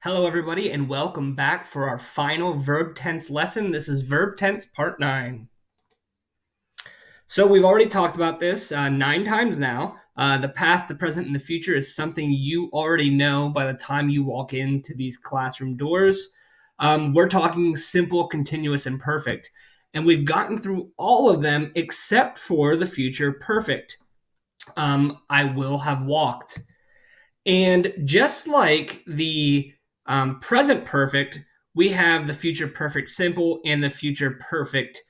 Hello, everybody, and welcome back for our final verb tense lesson. This is verb tense part 9. So we've already talked about this 9 times now. The past, the present, and the future is something you already know by the time you walk into these classroom doors. We're talking simple, continuous, and perfect. And we've gotten through all of them except for the future perfect. I will have walked. And just like the present perfect, we have the future perfect simple and the future perfect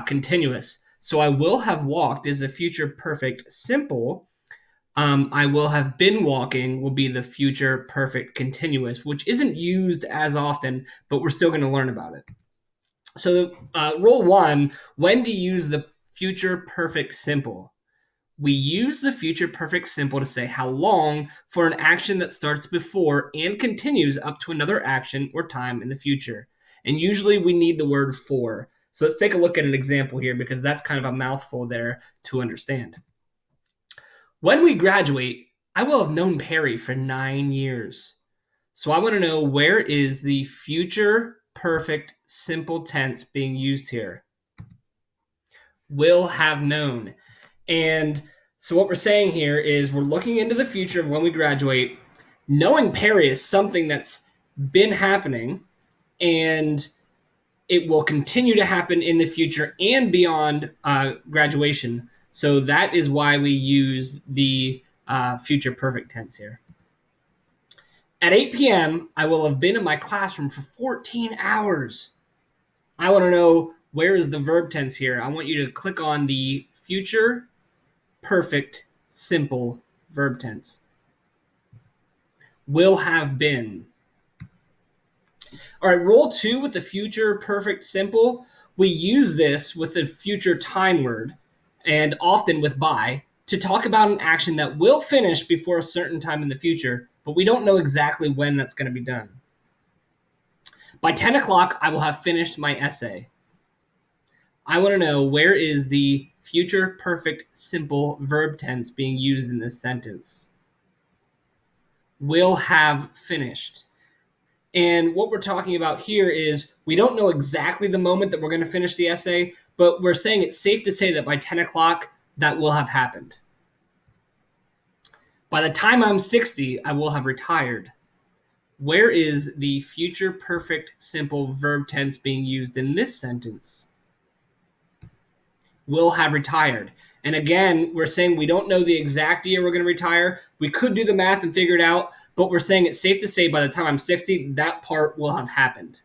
continuous. So I will have walked is the future perfect simple. I will have been walking will be the future perfect continuous, which isn't used as often, but we're still going to learn about it. So, rule one, when to use the future perfect simple? We use the future perfect simple to say how long for an action that starts before and continues up to another action or time in the future. And usually we need the word for. So let's take a look at an example here because that's kind of a mouthful there to understand. When we graduate, I will have known Perry for 9 years. So I want to know, where is the future perfect simple tense being used here? Will have known. And so what we're saying here is we're looking into the future of when we graduate. Knowing Perry is something that's been happening, and it will continue to happen in the future and beyond graduation. So that is why we use the future perfect tense here. At 8 p.m., I will have been in my classroom for 14 hours. I want to know, where is the verb tense here? I want you to click on the future perfect simple verb tense. Will have been. All right, rule 2 with the future perfect simple. We use this with the future time word and often with by to talk about an action that will finish before a certain time in the future, but we don't know exactly when that's going to be done. By 10 o'clock, I will have finished my essay. I want to know, where is the future perfect simple verb tense being used in this sentence? Will have finished. And what we're talking about here is we don't know exactly the moment that we're going to finish the essay, but we're saying it's safe to say that by 10 o'clock, that will have happened. By the time I'm 60, I will have retired. Where is the future perfect simple verb tense being used in this sentence? Will have retired. And again, we're saying we don't know the exact year we're going to retire. We could do the math and figure it out, but we're saying it's safe to say by the time I'm 60, that part will have happened.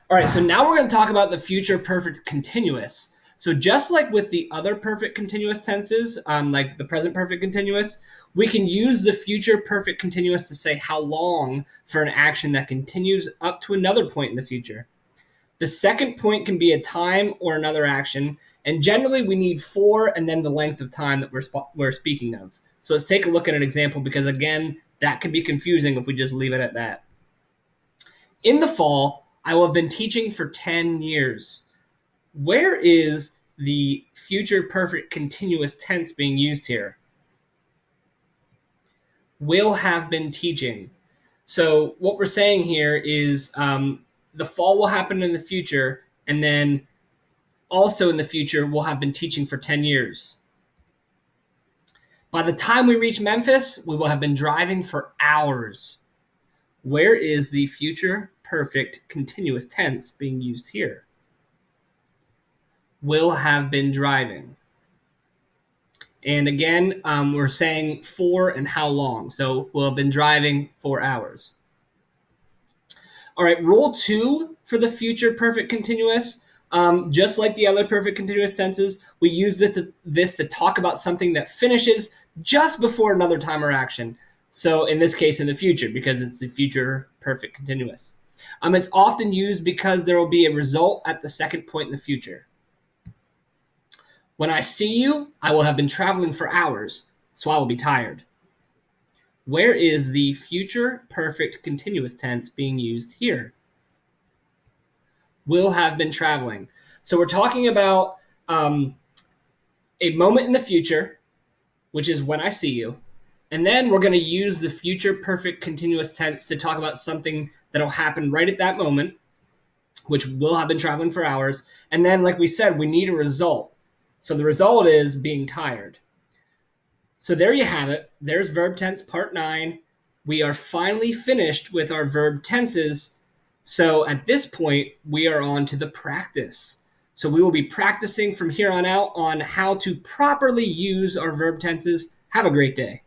All right, so now we're going to talk about the future perfect continuous. So just like with the other perfect continuous tenses, like the present perfect continuous, we can use the future perfect continuous to say how long for an action that continues up to another point in the future. The second point can be a time or another action, and generally we need for and then the length of time that we're speaking of. So let's take a look at an example because, again, that can be confusing if we just leave it at that. In the fall, I will have been teaching for 10 years. Where is the future perfect continuous tense being used here? Will have been teaching. So what we're saying here is the fall will happen in the future, and then also in the future we'll have been teaching for 10 years. By the time we reach Memphis, we will have been driving for hours. Where is the future perfect continuous tense being used here? Will have been driving. And again, we're saying for and how long. So we'll have been driving for hours. All right, rule 2 for the future perfect continuous. Just like the other perfect continuous tenses, we use this to talk about something that finishes just before another time or action. So in this case, in the future, because it's the future perfect continuous. It's often used because there will be a result at the second point in the future. When I see you, I will have been traveling for hours, so I will be tired. Where is the future perfect continuous tense being used here? Will have been traveling. So we're talking about a moment in the future, which is when I see you. And then we're going to use the future perfect continuous tense to talk about something that'll happen right at that moment, which will have been traveling for hours. And then, like we said, we need a result. So the result is being tired. So there you have it. There's verb tense part 9. We are finally finished with our verb tenses. So at this point, we are on to the practice. So we will be practicing from here on out on how to properly use our verb tenses. Have a great day.